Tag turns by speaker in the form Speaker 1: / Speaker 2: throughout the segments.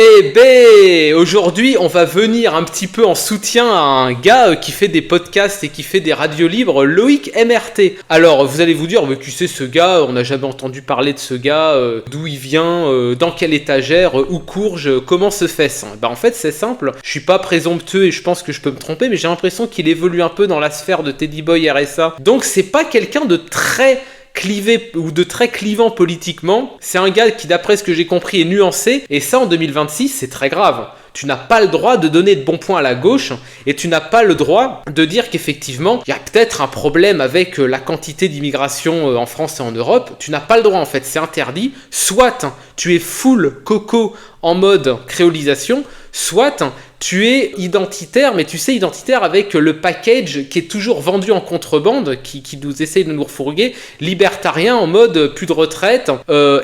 Speaker 1: Eh ben, aujourd'hui, on va venir un petit peu en soutien à un gars qui fait des podcasts et qui fait des radios libres, Loïc MRT. Alors, vous allez vous dire, mais qui c'est ce gars? On n'a jamais entendu parler de ce gars, d'où il vient, dans quelle étagère, où courge, comment se fait-ce? Bah en fait, c'est simple, je suis pas présomptueux et je pense que je peux me tromper, mais j'ai l'impression qu'il évolue un peu dans la sphère de Teddy Boy RSA. Donc, c'est pas quelqu'un de très clivé ou de très clivant politiquement. C'est un gars qui, d'après ce que j'ai compris, est nuancé, et ça en 2026 c'est très grave. Tu n'as pas le droit de donner de bons points à la gauche, et tu n'as pas le droit de dire qu'effectivement il y a peut-être un problème avec la quantité d'immigration en France et en Europe. Tu n'as pas le droit, en fait, c'est interdit. Soit tu es full coco en mode créolisation, soit tu es identitaire, mais tu sais, identitaire avec le package qui est toujours vendu en contrebande, qui nous essaye de nous refourguer, libertarien en mode plus de retraite,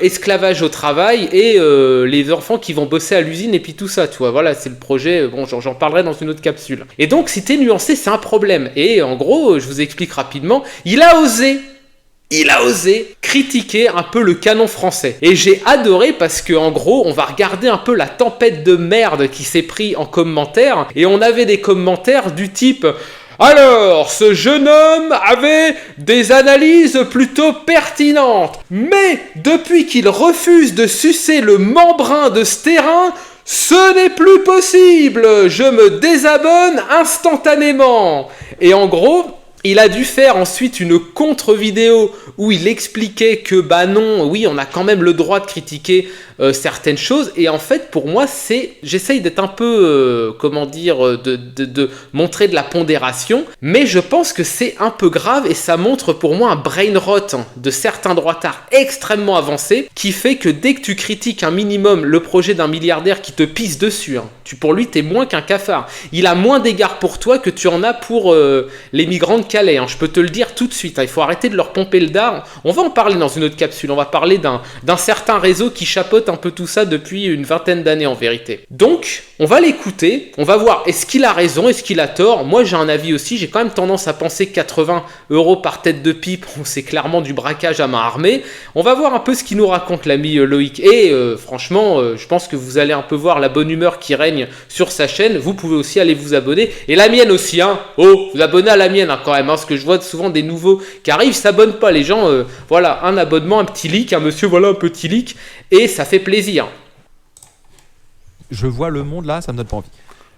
Speaker 1: esclavage au travail et les enfants qui vont bosser à l'usine et puis tout ça, tu vois. Voilà, c'est le projet. Bon, j'en parlerai dans une autre capsule. Et donc, si t'es nuancé, c'est un problème. Et en gros, je vous explique rapidement, il a osé critiquer un peu le canon français. Et j'ai adoré parce que, en gros, on va regarder un peu la tempête de merde qui s'est pris en commentaire. Et on avait des commentaires du type: alors, ce jeune homme avait des analyses plutôt pertinentes. Mais depuis qu'il refuse de sucer le membrin de ce terrain, ce n'est plus possible. Je me désabonne instantanément. Et en gros, il a dû faire ensuite une contre-vidéo où il expliquait que bah non, oui, on a quand même le droit de critiquer certaines choses. Et en fait, pour moi, j'essaye d'être un peu, de montrer de la pondération, mais je pense que c'est un peu grave et ça montre pour moi un brain rot de certains droitards extrêmement avancés qui fait que dès que tu critiques un minimum le projet d'un milliardaire qui te pisse dessus, pour lui, t'es moins qu'un cafard. Il a moins d'égards pour toi que tu en as pour les migrants de Calais. Je peux te le dire tout de suite. Il faut arrêter de leur pomper le dard. On va en parler dans une autre capsule. On va parler d'un certain réseau qui chapeaute un peu tout ça depuis une vingtaine d'années en vérité. Donc, on va l'écouter. On va voir, est-ce qu'il a raison, est-ce qu'il a tort? Moi, j'ai un avis aussi. J'ai quand même tendance à penser que 80 € par tête de pipe, c'est clairement du braquage à main armée. On va voir un peu ce qu'il nous raconte l'ami Loïc. Et franchement, je pense que vous allez un peu voir la bonne humeur qui règne sur sa chaîne. Vous pouvez aussi aller vous abonner. Et la mienne aussi, Oh, vous abonnez à la mienne quand même, parce que je vois souvent des nouveaux qui arrivent, s'abonnent pas. Les gens, voilà, un abonnement, un petit leak, monsieur, voilà un petit leak, et ça fait plaisir.
Speaker 2: Je vois le monde là, ça me donne pas envie.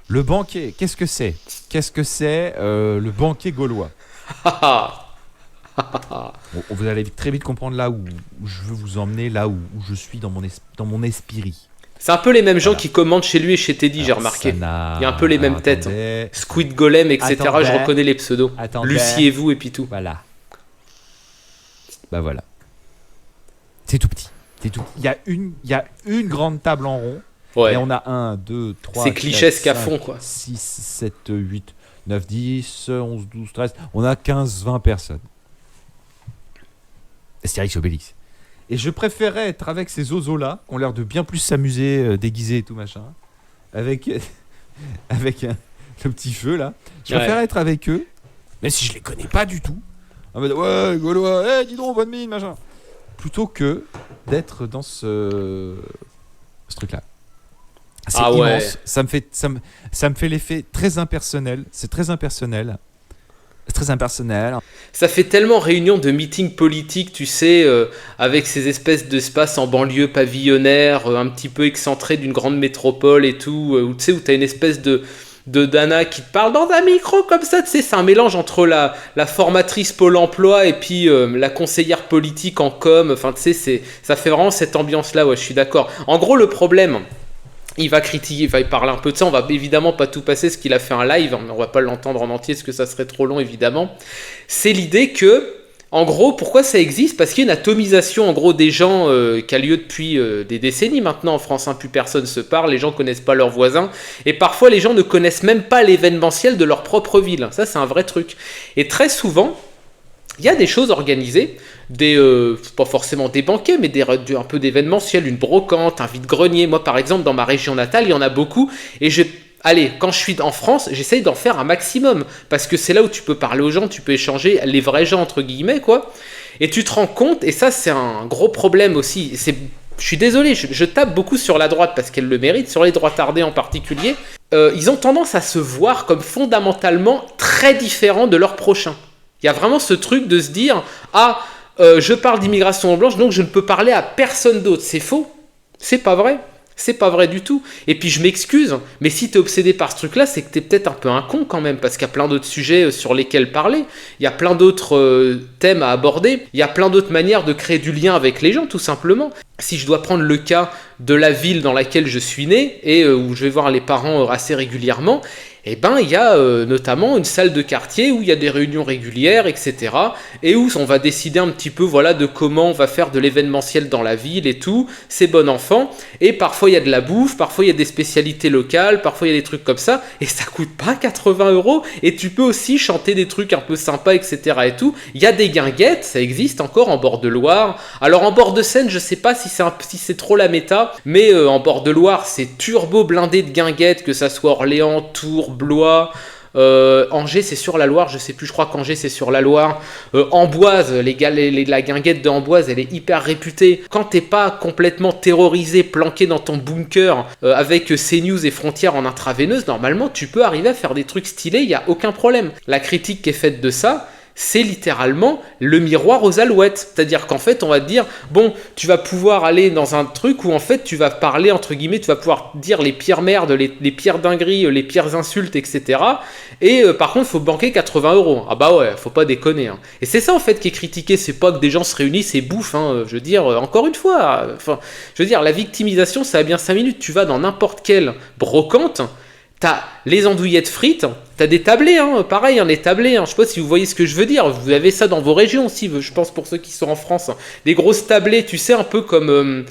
Speaker 2: Le banquet, qu'est-ce que c'est? Le banquet gaulois? Bon, vous allez très vite comprendre là où je veux vous emmener, là où je suis dans mon esprit.
Speaker 1: C'est un peu les mêmes gens qui commentent chez lui et chez Teddy, j'ai remarqué. Il y a un peu les mêmes têtes. Squid Golem, etc. Je reconnais les pseudos. Lucie et vous, et puis tout.
Speaker 2: Voilà. Bah voilà. C'est tout petit. Il y a une grande table en rond.
Speaker 1: Ouais.
Speaker 2: Et on a 1, 2, 3,
Speaker 1: c'est clichesque à fond, quoi.
Speaker 2: 6, 7, 8, 9, 10, 11, 12, 13. On a 15, 20 personnes. Astérix Obélix. Et je préférais être avec ces oiseaux-là, qui ont l'air de bien plus s'amuser, déguisés et tout machin, avec le petit feu là. Je préférais être avec eux, même si je les connais pas du tout. En mode, ouais, Gaulois, dis donc, bonne mine, machin. Plutôt que d'être dans ce truc-là. C'est immense. Ouais. Ça me fait l'effet très impersonnel. C'est très impersonnel. C'est très impersonnel.
Speaker 1: Ça fait tellement réunion de meeting politique, tu sais, avec ces espèces d'espaces en banlieue pavillonnaire, un petit peu excentré d'une grande métropole et tout, où tu sais, où t'as une espèce de Dana qui te parle dans un micro comme ça, tu sais, c'est un mélange entre la formatrice Pôle emploi et puis la conseillère politique en com, enfin tu sais, ça fait vraiment cette ambiance-là, ouais, je suis d'accord. En gros, le problème, il va critiquer, il va parler un peu de ça, on va évidemment pas tout passer, parce qu'il a fait un live, on va pas l'entendre en entier, parce que ça serait trop long évidemment. C'est l'idée que, en gros, pourquoi ça existe? Parce qu'il y a une atomisation en gros des gens qui a lieu depuis des décennies maintenant en France, plus personne se parle, les gens connaissent pas leurs voisins, et parfois les gens ne connaissent même pas l'événementiel de leur propre ville, ça c'est un vrai truc. Et très souvent, il y a des choses organisées, pas forcément des banquets, mais un peu d'événementiel, une brocante, un vide-grenier. Moi, par exemple, dans ma région natale, il y en a beaucoup. Et quand je suis en France, j'essaye d'en faire un maximum. Parce que c'est là où tu peux parler aux gens, tu peux échanger, les vrais gens, entre guillemets, quoi. Et tu te rends compte, et ça, c'est un gros problème aussi. C'est je suis désolé, je tape beaucoup sur la droite parce qu'elle le mérite, sur les droitards en particulier, ils ont tendance à se voir comme fondamentalement très différents de leurs prochains. Il y a vraiment ce truc de se dire « Ah, je parle d'immigration blanche, donc je ne peux parler à personne d'autre. » C'est faux, c'est pas vrai. C'est pas vrai du tout. Et puis je m'excuse, mais si t'es obsédé par ce truc-là, c'est que t'es peut-être un peu un con quand même, parce qu'il y a plein d'autres sujets sur lesquels parler, il y a plein d'autres thèmes à aborder, il y a plein d'autres manières de créer du lien avec les gens, tout simplement. Si je dois prendre le cas de la ville dans laquelle je suis né, et où je vais voir les parents assez régulièrement, eh ben, il y a notamment une salle de quartier où il y a des réunions régulières, etc. Et où on va décider un petit peu voilà, de comment on va faire de l'événementiel dans la ville et tout. C'est bon enfant. Et parfois, il y a de la bouffe, parfois, il y a des spécialités locales, parfois, il y a des trucs comme ça. Et ça coûte pas 80 €. Et tu peux aussi chanter des trucs un peu sympas, etc. et tout. Il y a des guinguettes, ça existe encore en bord de Loire. Alors, en bord de Seine, je sais pas si c'est trop la méta, mais en bord de Loire, c'est turbo blindé de guinguettes, que ça soit Orléans, Tours, Blois, Angers c'est sur la Loire, je sais plus, je crois qu'Angers c'est sur la Loire, Amboise, la guinguette de Amboise elle est hyper réputée. Quand t'es pas complètement terrorisé, planqué dans ton bunker avec CNews et Frontières en intraveineuse, normalement tu peux arriver à faire des trucs stylés, il y a aucun problème. La critique qui est faite de ça, c'est littéralement le miroir aux alouettes. C'est-à-dire qu'en fait, on va te dire, bon, tu vas pouvoir aller dans un truc où en fait, tu vas parler, entre guillemets, tu vas pouvoir dire les pires merdes, les pires dingueries, les pires insultes, etc. Et par contre, il faut banquer 80 €. Ah bah ouais, faut pas déconner. Hein. Et c'est ça en fait qui est critiqué, c'est pas que des gens se réunissent et bouffent. Hein. Je veux dire, encore une fois, je veux dire, la victimisation, ça a bien 5 minutes. Tu vas dans n'importe quelle brocante, t'as les andouillettes frites, t'as des tablés, hein, pareil, des tablés, hein, je sais pas si vous voyez ce que je veux dire, vous avez ça dans vos régions aussi, je pense pour ceux qui sont en France, des grosses tablées, tu sais, un peu comme,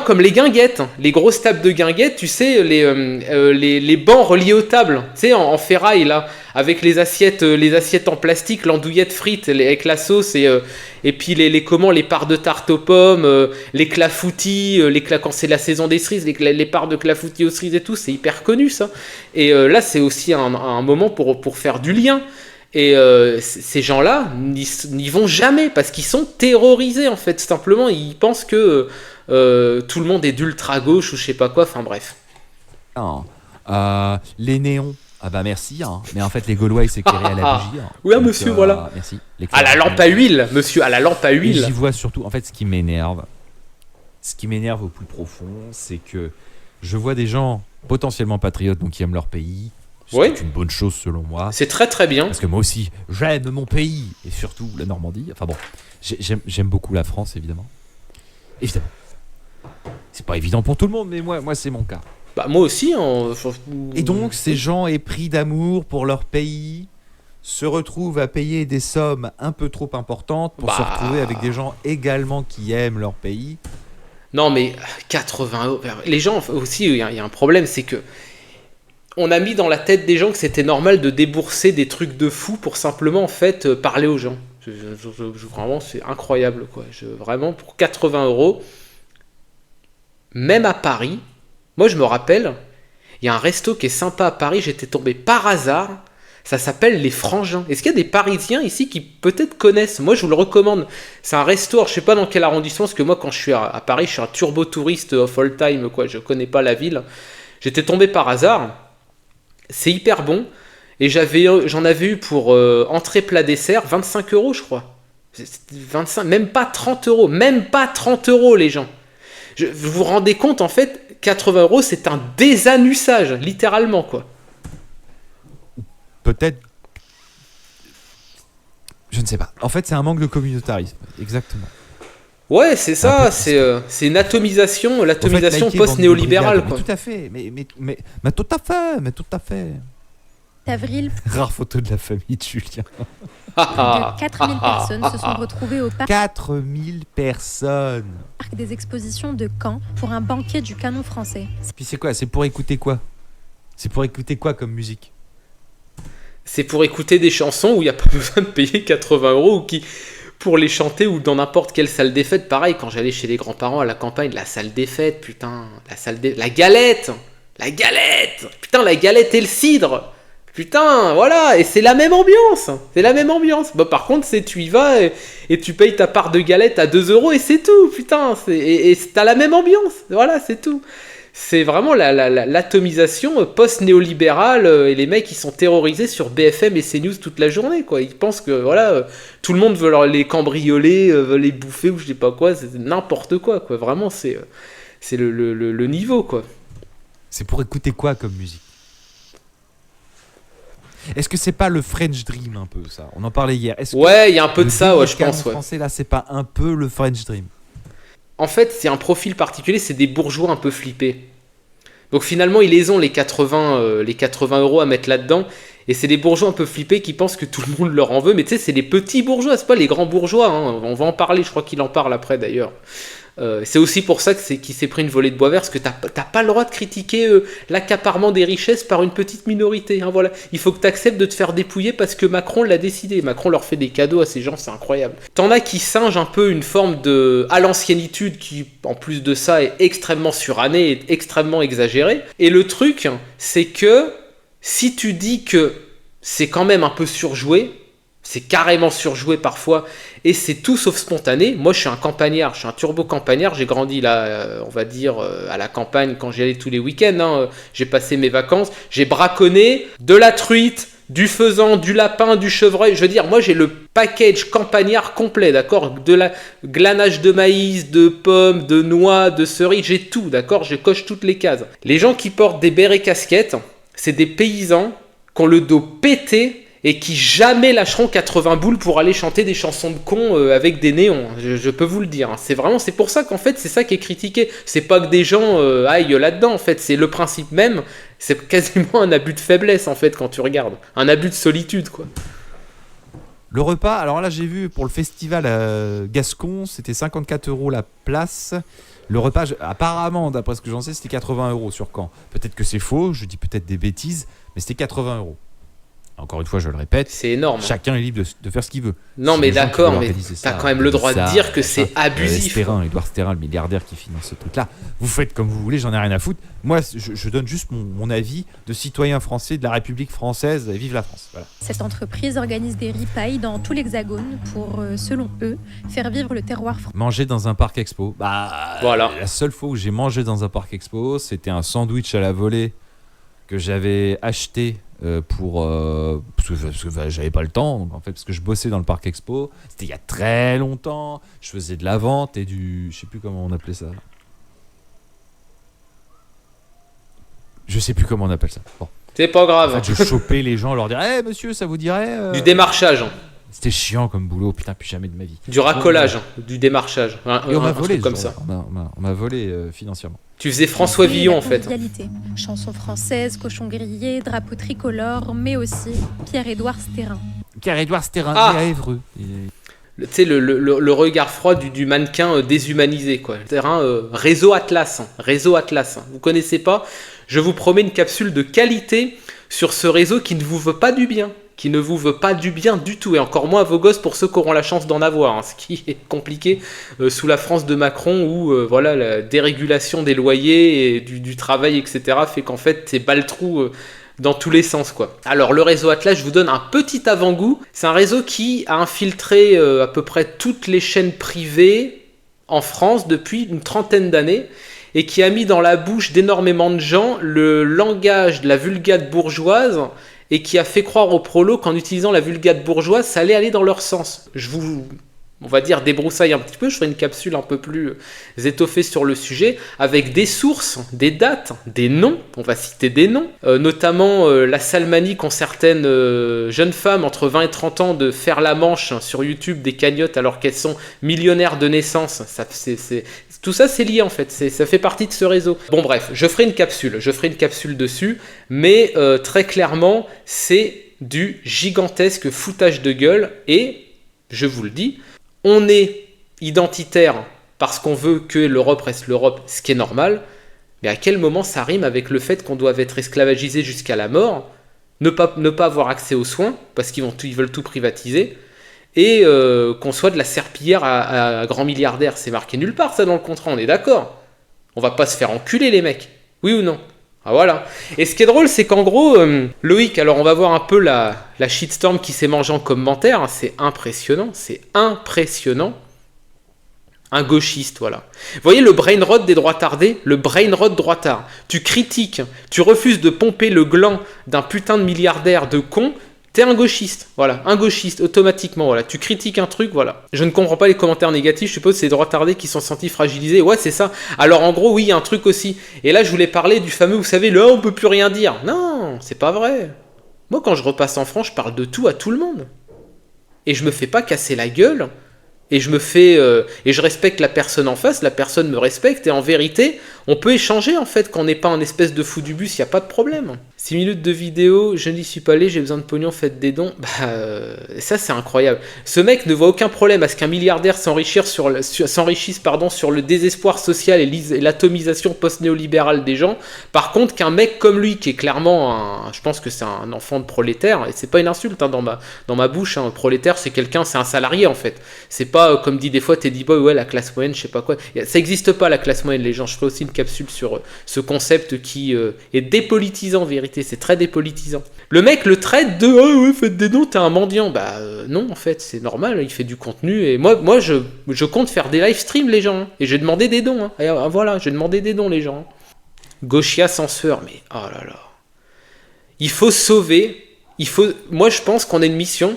Speaker 1: comme les guinguettes, les grosses tables de guinguettes, tu sais, les bancs reliés aux tables, tu sais, en ferraille, là, avec les assiettes en plastique, l'andouillette frite, avec la sauce, et puis les parts de tarte aux pommes, les clafoutis, quand c'est la saison des cerises, les parts de clafoutis aux cerises et tout, c'est hyper connu, ça. Et là, c'est aussi un moment pour faire du lien. Et ces gens-là n'y vont jamais parce qu'ils sont terrorisés, en fait. Simplement, ils pensent que tout le monde est d'ultra gauche ou je sais pas quoi. Enfin, bref.
Speaker 2: Non. Les néons. Ah bah merci, hein. Mais en fait les Gaulois ils s'éclairaient à la bougie. Hein.
Speaker 1: Oui, monsieur, voilà.
Speaker 2: Merci.
Speaker 1: À la lampe à huile, monsieur, à la lampe à huile.
Speaker 2: Et j'y vois surtout, en fait ce qui m'énerve au plus profond, c'est que je vois des gens potentiellement patriotes, donc qui aiment leur pays. C'est une bonne chose selon moi.
Speaker 1: C'est très très bien.
Speaker 2: Parce que moi aussi, j'aime mon pays, et surtout la Normandie. Enfin bon, j'aime beaucoup la France, évidemment. Évidemment. C'est pas évident pour tout le monde, mais moi c'est mon cas.
Speaker 1: Bah moi aussi.
Speaker 2: Et donc ces gens épris d'amour pour leur pays se retrouvent à payer des sommes un peu trop importantes pour se retrouver avec des gens également qui aiment leur pays.
Speaker 1: Non mais 80 €. Les gens aussi, il y a un problème, c'est que on a mis dans la tête des gens que c'était normal de débourser des trucs de fou pour simplement en fait parler aux gens. Vraiment c'est incroyable quoi. Vraiment pour 80 €, même à Paris. Moi, je me rappelle, il y a un resto qui est sympa à Paris, j'étais tombé par hasard, ça s'appelle Les Frangins. Est-ce qu'il y a des Parisiens ici qui peut-être connaissent? Moi, je vous le recommande. C'est un resto, alors, je sais pas dans quel arrondissement, parce que moi, quand je suis à Paris, je suis un turbo-touriste of all time, quoi. Je connais pas la ville. J'étais tombé par hasard, c'est hyper bon, et j'en avais eu pour entrée plat dessert, 25 €, je crois. 25, même pas 30 €, même pas 30 € les gens. Vous vous rendez compte, en fait, 80 €, c'est un désanussage, littéralement, quoi.
Speaker 2: Peut-être. Je ne sais pas. En fait, c'est un manque de communautarisme. Exactement.
Speaker 1: Ouais, c'est ça. C'est une atomisation, l'atomisation post-néolibérale, quoi.
Speaker 2: Mais tout à fait. Mais tout à fait.
Speaker 3: Avril.
Speaker 2: Rare photo de la famille de Julien.
Speaker 3: De 4000 personnes se sont retrouvées au parc
Speaker 2: 4000 personnes
Speaker 3: des expositions de Caen pour un banquet du canon français.
Speaker 2: Puis c'est quoi? C'est pour écouter quoi? C'est pour écouter quoi comme musique?
Speaker 1: C'est pour écouter des chansons où il n'y a pas besoin de payer 80 € ou qui, pour les chanter ou dans n'importe quelle salle des fêtes. Pareil, quand j'allais chez les grands-parents à la campagne, la salle des fêtes, putain, la galette! Putain, la galette et le cidre! Putain, voilà, et c'est la même ambiance. C'est la même ambiance. Bah, par contre, tu y vas et tu payes ta part de galette à 2 € et c'est tout. Putain, et t'as la même ambiance. Voilà, c'est tout. C'est vraiment l'atomisation post-néolibérale et les mecs ils sont terrorisés sur BFM et CNews toute la journée quoi. Ils pensent que voilà tout le monde veut les cambrioler, veut les bouffer ou je sais pas quoi, c'est n'importe quoi. Vraiment c'est le niveau quoi.
Speaker 2: C'est pour écouter quoi comme musique? Est-ce que c'est pas le French Dream un peu ça? On en parlait hier.
Speaker 1: Ouais, il y a un peu de ça, ouais, je pense.
Speaker 2: Ouais. Français là, c'est pas un peu le French Dream?
Speaker 1: En fait, c'est un profil particulier, c'est des bourgeois un peu flippés. Donc finalement, ils les ont les 80 € à mettre là-dedans. Et c'est des bourgeois un peu flippés qui pensent que tout le monde leur en veut. Mais tu sais, c'est les petits bourgeois, c'est pas les grands bourgeois. Hein. On va en parler, je crois qu'il en parle après d'ailleurs. C'est aussi pour ça qu'il s'est pris une volée de bois vert, parce que t'as pas le droit de critiquer l'accaparement des richesses par une petite minorité. Hein, voilà. Il faut que tu acceptes de te faire dépouiller parce que Macron l'a décidé. Macron leur fait des cadeaux à ces gens, c'est incroyable. T'en as qui singent un peu une forme de à l'anciennitude qui, en plus de ça, est extrêmement surannée et extrêmement exagérée. Et le truc, c'est que si tu dis que c'est quand même un peu surjoué, c'est carrément surjoué parfois, et c'est tout sauf spontané. Moi, je suis un campagnard, je suis un turbo-campagnard. J'ai grandi là, on va dire, à la campagne quand j'y allais tous les week-ends. Hein. J'ai passé mes vacances, j'ai braconné de la truite, du faisan, du lapin, du chevreuil. Je veux dire, moi, j'ai le package campagnard complet, d'accord? De la glanage de maïs, de pommes, de noix, de cerises, j'ai tout, d'accord? Je coche toutes les cases. Les gens qui portent des bérets casquettes, c'est des paysans qui ont le dos pété et qui jamais lâcheront 80 boules pour aller chanter des chansons de cons avec des néons. Je peux vous le dire. Hein. C'est pour ça qu'en fait, c'est ça qui est critiqué. C'est pas que des gens aillent là-dedans, en fait. C'est le principe même. C'est quasiment un abus de faiblesse, en fait, quand tu regardes. Un abus de solitude, quoi.
Speaker 2: Le repas, alors là, j'ai vu pour le festival Gascon, c'était 54 € la place. Le repas, apparemment, d'après ce que j'en sais, c'était 80 € sur Caen. Peut-être que c'est faux, je dis peut-être des bêtises, mais c'était 80 €. Encore une fois, je le répète,
Speaker 1: c'est énorme.
Speaker 2: Chacun est libre de faire ce qu'il veut.
Speaker 1: Non, mais d'accord, mais t'as quand même le droit de dire que c'est abusif.
Speaker 2: Édouard Sterrin, le milliardaire qui finance ce truc-là, vous faites comme vous voulez, j'en ai rien à foutre. Moi, je donne juste mon avis de citoyen français de la République française. Vive la France. Voilà.
Speaker 3: Cette entreprise organise des ripailles dans tout l'Hexagone pour, selon eux, faire vivre le terroir français.
Speaker 2: Manger dans un parc expo.
Speaker 1: Voilà.
Speaker 2: La seule fois où j'ai mangé dans un parc expo, c'était un sandwich à la volée que j'avais acheté parce que j'avais pas le temps, donc en fait, parce que je bossais dans le parc expo. C'était il y a très longtemps. Je faisais de la vente et je sais plus comment on appelait ça. Je sais plus comment on appelle ça. Bon.
Speaker 1: C'est pas grave.
Speaker 2: En fait, je chopais les gens, leur disais, monsieur, ça vous dirait
Speaker 1: du démarchage.
Speaker 2: C'était chiant comme boulot, putain, plus jamais de ma vie.
Speaker 1: Du racolage, du démarchage.
Speaker 2: Et on m'a volé
Speaker 1: comme ça.
Speaker 2: On m'a volé financièrement.
Speaker 1: Tu faisais François Villon en fait.
Speaker 3: Chansons françaises, cochons grillés, drapeaux tricolores, mais aussi Pierre-Édouard Sterrin.
Speaker 2: Pierre-Édouard Sterrin, à Évreux.
Speaker 1: Tu sais, le regard froid du mannequin déshumanisé, quoi. Sterrin, Réseau Atlas. Réseau Atlas. Vous connaissez pas? Je vous promets une capsule de qualité sur ce réseau qui ne vous veut pas du bien. Qui ne vous veut pas du bien du tout, et encore moins à vos gosses pour ceux qui auront la chance d'en avoir, hein, ce qui est compliqué sous la France de Macron où voilà, la dérégulation des loyers et du travail, etc. fait qu'en fait c'est bal-trou dans tous les sens, quoi. Alors le réseau Atlas, je vous donne un petit avant-goût. C'est un réseau qui a infiltré à peu près toutes les chaînes privées en France depuis une trentaine d'années et qui a mis dans la bouche d'énormément de gens le langage de la vulgate bourgeoise et qui a fait croire aux prolos qu'en utilisant la vulgate bourgeoise, ça allait aller dans leur sens. On va dire, débroussaille un petit peu, je ferai une capsule un peu plus étoffée sur le sujet, avec des sources, des dates, des noms, on va citer des noms, notamment la salmanie qu'ont certaines jeunes femmes entre 20 et 30 ans de faire la manche sur YouTube des cagnottes alors qu'elles sont millionnaires de naissance. Tout ça, c'est lié en fait, ça fait partie de ce réseau. Bon bref, je ferai une capsule dessus, mais très clairement, c'est du gigantesque foutage de gueule, et, je vous le dis, on est identitaire parce qu'on veut que l'Europe reste l'Europe, ce qui est normal, mais à quel moment ça rime avec le fait qu'on doit être esclavagisé jusqu'à la mort, ne pas avoir accès aux soins, parce qu'ils veulent tout privatiser, et qu'on soit de la serpillière à grand milliardaire. C'est marqué nulle part ça dans le contrat, on est d'accord. On va pas se faire enculer les mecs, oui ou non? Ah voilà. Et ce qui est drôle, c'est qu'en gros, Loïc, alors on va voir un peu la shitstorm qui s'est mangée en commentaire. Hein, c'est impressionnant. Un gauchiste, voilà. Vous voyez le brain rot des droitardés, le brain rot droitard. Tu critiques, tu refuses de pomper le gland d'un putain de milliardaire de con. T'es un gauchiste, voilà, un gauchiste, automatiquement, voilà. Tu critiques un truc, voilà. Je ne comprends pas les commentaires négatifs, je suppose que c'est les droitardés qui sont sentis fragilisés. Ouais, c'est ça. Alors, en gros, oui, il y a un truc aussi. Et là, je voulais parler du fameux, vous savez, le « on peut plus rien dire ». Non, c'est pas vrai. Moi, quand je repasse en France, je parle de tout à tout le monde. Et je me fais pas casser la gueule. Et je me fais... et je respecte la personne en face, la personne me respecte. Et en vérité, on peut échanger, en fait, quand on n'est pas un espèce de fou du bus, il n'y a pas de problème. 6 minutes de vidéo, je n'y suis pas allé, j'ai besoin de pognon, faites des dons. Ça c'est incroyable. Ce mec ne voit aucun problème à ce qu'un milliardaire s'enrichisse sur le désespoir social et l'atomisation post-néolibérale des gens. Par contre, qu'un mec comme lui, qui est clairement je pense que c'est un enfant de prolétaire, et c'est pas une insulte hein, dans ma bouche, hein, prolétaire c'est quelqu'un, c'est un salarié en fait. C'est pas comme dit des fois Teddy Boy, ouais la classe moyenne, je sais pas quoi. Ça existe pas la classe moyenne, les gens. Je ferai aussi une capsule sur ce concept qui est dépolitisant en vérité. C'est très dépolitisant. Le mec le traite de oh ouais, faites des dons, t'es un mendiant. Non, en fait, c'est normal, il fait du contenu. Et moi je compte faire des live streams, les gens. Hein, et j'ai demandé des dons. Hein. Et voilà, j'ai demandé des dons, les gens. Gauchia censeur, mais oh là là. Il faut sauver. Moi, je pense qu'on a une mission.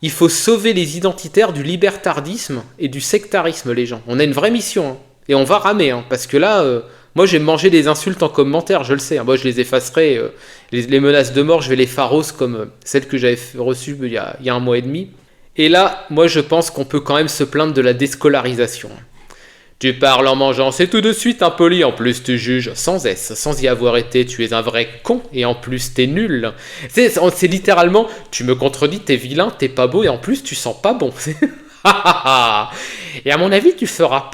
Speaker 1: Il faut sauver les identitaires du libertardisme et du sectarisme, les gens. On a une vraie mission. Hein. Et on va ramer, hein, parce que là. Moi, j'ai mangé des insultes en commentaire, je le sais. Moi, je les effacerai. Les menaces de mort, je vais les pharos comme celles que j'avais reçues il y a 1 mois et demi. Et là, moi, je pense qu'on peut quand même se plaindre de la déscolarisation. Tu parles en mangeant, c'est tout de suite impoli. En plus, tu juges sans S, sans y avoir été. Tu es un vrai con et en plus, t'es nul. C'est littéralement, tu me contredis, t'es vilain, t'es pas beau et en plus, tu sens pas bon. Et à mon avis, tu feras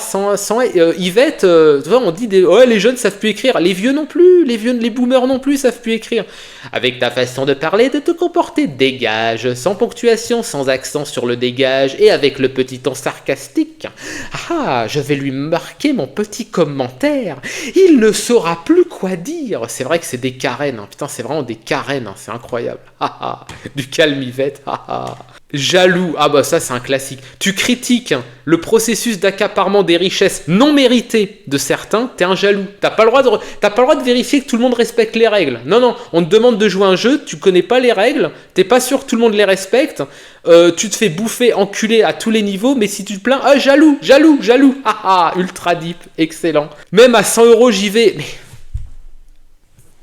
Speaker 1: sans Yvette, tu vois, on dit les jeunes savent plus écrire, les vieux non plus, les boomers non plus savent plus écrire. Avec ta façon de parler, de te comporter, dégage, sans ponctuation, sans accent sur le dégage et avec le petit ton sarcastique. Je vais lui marquer mon petit commentaire. Il ne saura plus quoi dire. C'est vrai que c'est des carènes, hein. Putain, c'est vraiment des carènes, hein. C'est incroyable. Du calme Yvette. Jaloux, ça c'est un classique. Tu critiques le processus d'accaparement des richesses non méritées de certains, t'es un jaloux. T'as pas le droit de vérifier que tout le monde respecte les règles. Non, on te demande de jouer un jeu, tu connais pas les règles, t'es pas sûr que tout le monde les respecte, tu te fais bouffer, enculer à tous les niveaux, mais si tu te plains, jaloux, ultra deep, excellent. Même à 100 € j'y vais, mais...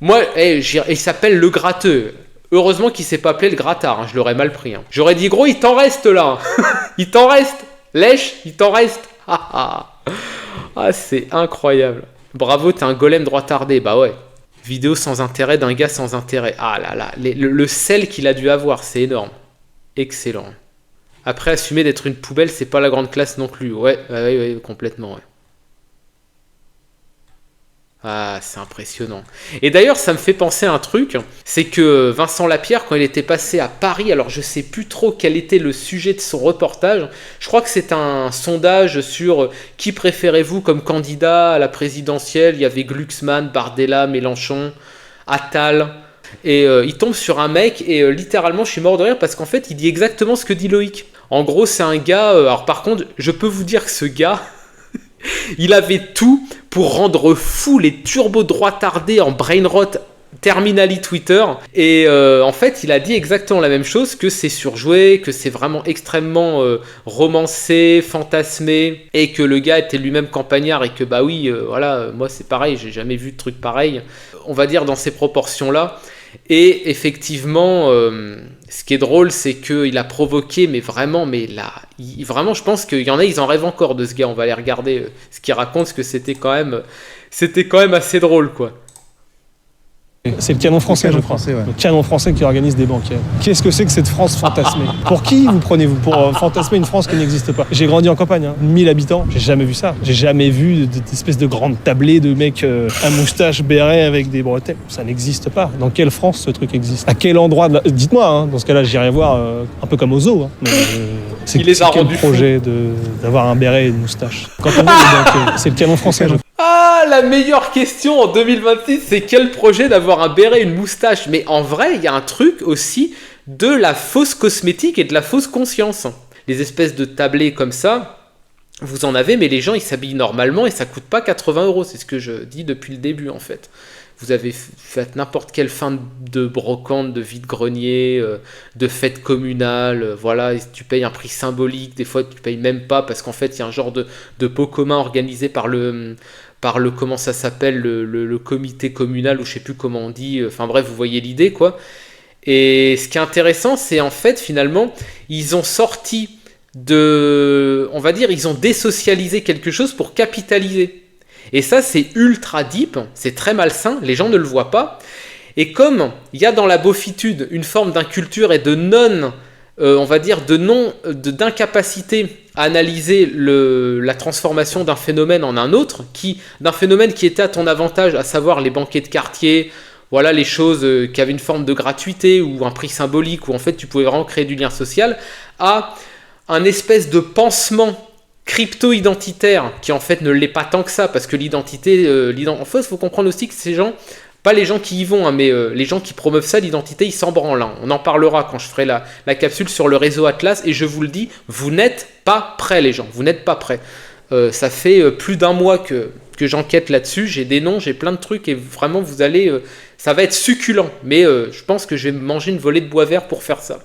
Speaker 1: Moi, il s'appelle le gratteux. Heureusement qu'il s'est pas appelé le grattard, hein, je l'aurais mal pris. Hein. J'aurais dit gros, il t'en reste là. Il t'en reste. Lèche, il t'en reste. C'est incroyable. Bravo, t'es un golem droitardé. Bah ouais. Vidéo sans intérêt d'un gars sans intérêt. Ah là là, le sel qu'il a dû avoir, c'est énorme. Excellent. Après, assumer d'être une poubelle, c'est pas la grande classe non plus. Ouais, complètement, ouais. C'est impressionnant. Et d'ailleurs, ça me fait penser à un truc, c'est que Vincent Lapierre, quand il était passé à Paris, alors je sais plus trop quel était le sujet de son reportage, je crois que c'est un sondage sur qui préférez-vous comme candidat à la présidentielle. Il y avait Glucksmann, Bardella, Mélenchon, Attal, et il tombe sur un mec, et littéralement, je suis mort de rire, parce qu'en fait, il dit exactement ce que dit Loïc. En gros, c'est un gars, alors par contre, je peux vous dire que ce gars... Il avait tout pour rendre fou les turbo-droitardés en brain rot terminali Twitter. Et en fait, il a dit exactement la même chose, que c'est surjoué, que c'est vraiment extrêmement romancé, fantasmé, et que le gars était lui-même campagnard, et que moi c'est pareil, j'ai jamais vu de truc pareil, on va dire dans ces proportions-là. Et effectivement, ce qui est drôle, c'est qu'il a provoqué, vraiment, je pense qu'il y en a, ils en rêvent encore de ce gars. On va aller regarder ce qu'il raconte, parce que c'était quand même assez drôle, quoi.
Speaker 4: C'est le canon français, je crois. Le canon français qui organise des banquets. Qu'est-ce que c'est que cette France fantasmée? Pour qui vous prenez-vous? Pour fantasmer une France qui n'existe pas? J'ai grandi en campagne, 1000 habitants, j'ai jamais vu ça. J'ai jamais vu d'espèce de grande tablée de mecs à moustache, béret avec des bretelles. Ça n'existe pas. Dans quelle France ce truc existe? À quel endroit Dites-moi, dans ce cas-là, j'irai voir un peu comme au zoo. C'est quel projet d'avoir un béret et une moustache? Quand on voit les banquets, c'est le canon français, je crois.
Speaker 1: la meilleure question en 2026, c'est quel projet d'avoir un béret et une moustache. Mais en vrai, il y a un truc aussi de la fausse cosmétique et de la fausse conscience. Les espèces de tablets comme ça, vous en avez, mais les gens, ils s'habillent normalement et ça coûte pas 80 €. C'est ce que je dis depuis le début, en fait. Vous avez fait n'importe quelle fin de brocante, de vide-grenier, de fête communale, voilà, tu payes un prix symbolique, des fois tu payes même pas, parce qu'en fait, il y a un genre de pot commun organisé par le comment ça s'appelle, le comité communal, ou je sais plus comment on dit, enfin bref, vous voyez l'idée, quoi. Et ce qui est intéressant, c'est en fait, finalement, ils ont sorti on va dire, ils ont désocialisé quelque chose pour capitaliser. Et ça, c'est ultra deep, c'est très malsain, les gens ne le voient pas. Et comme il y a dans la beaufitude une forme d'inculture et de on va dire, d'incapacité à analyser la transformation d'un phénomène en un autre, d'un phénomène qui était à ton avantage, à savoir les banquets de quartier, voilà, les choses qui avaient une forme de gratuité ou un prix symbolique, où en fait tu pouvais vraiment créer du lien social, à un espèce de pansement crypto-identitaire qui en fait ne l'est pas tant que ça, parce que l'identité, en fait il faut comprendre aussi que ces gens, pas les gens qui y vont, hein, mais les gens qui promeuvent ça, l'identité, ils s'en branlent, hein. On en parlera quand je ferai la capsule sur le réseau Atlas, et je vous le dis, vous n'êtes pas prêts, les gens, vous n'êtes pas prêts. Ça fait plus d'un mois que j'enquête là-dessus, j'ai des noms, j'ai plein de trucs, et vraiment vous allez, ça va être succulent, mais je pense que je vais manger une volée de bois vert pour faire ça.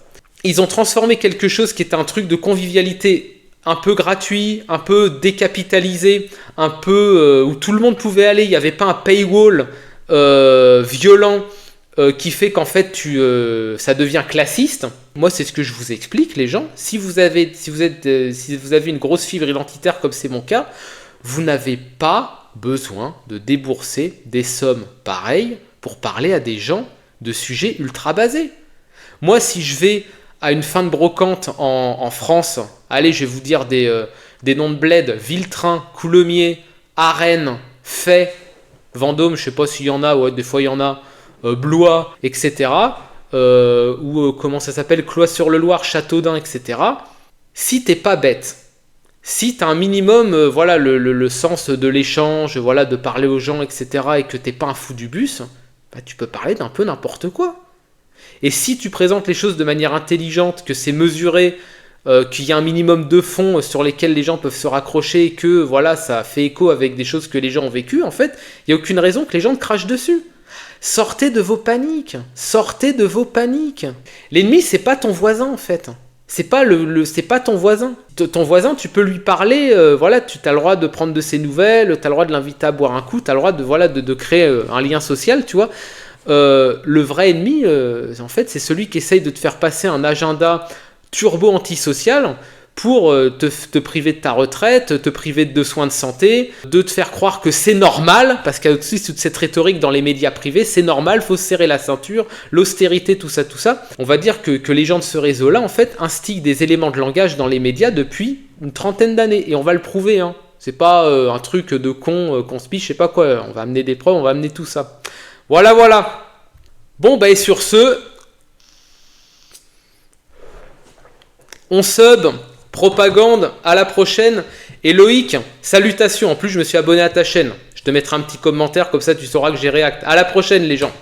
Speaker 1: Ils ont transformé quelque chose qui était un truc de convivialité un peu gratuit, un peu décapitalisé, un peu où tout le monde pouvait aller, il n'y avait pas un paywall violent qui fait qu'en fait ça devient classiste. Moi, c'est ce que je vous explique, les gens. Si vous avez une grosse fibre identitaire comme c'est mon cas, vous n'avez pas besoin de débourser des sommes pareilles pour parler à des gens de sujets ultra basés. Moi, si je vais à une fin de brocante en France, allez, je vais vous dire des noms de bled: Villetrin, Coulommiers, Arène, Fay, Vendôme, je sais pas s'il y en a, ouais, des fois il y en a, Blois, etc. Ou comment ça s'appelle, Cloix-sur-le-Loir, Châteaudun, etc. Si t'es pas bête, si t'as un minimum, voilà, le sens de l'échange, voilà, de parler aux gens, etc., et que t'es pas un fou du bus, bah, tu peux parler d'un peu n'importe quoi. Et si tu présentes les choses de manière intelligente, que c'est mesuré, qu'il y a un minimum de fonds sur lesquels les gens peuvent se raccrocher, et que voilà, ça fait écho avec des choses que les gens ont vécues, en fait, il n'y a aucune raison que les gens te crachent dessus. Sortez de vos paniques. Sortez de vos paniques. L'ennemi, c'est pas ton voisin, en fait. C'est pas c'est pas ton voisin. Ton voisin, tu peux lui parler, voilà, tu as le droit de prendre de ses nouvelles, tu as le droit de l'inviter à boire un coup, tu as le droit de créer un lien social, tu vois. Le vrai ennemi, en fait, c'est celui qui essaye de te faire passer un agenda turbo antisocial pour te priver de ta retraite, te priver de soins de santé, de te faire croire que c'est normal, parce qu'il y a aussi toute cette rhétorique dans les médias privés, c'est normal, faut se serrer la ceinture, l'austérité, tout ça. On va dire que les gens de ce réseau-là, en fait, instillent des éléments de langage dans les médias depuis une trentaine d'années, et on va le prouver, hein. C'est pas un truc de con qu'on se piche, je sais pas quoi, on va amener des preuves, on va amener tout ça. Voilà. Bon, bah, et sur ce, on sub, propagande, à la prochaine. Et Loïc, salutations, en plus je me suis abonné à ta chaîne. Je te mettrai un petit commentaire, comme ça tu sauras que j'ai réact. À la prochaine, les gens.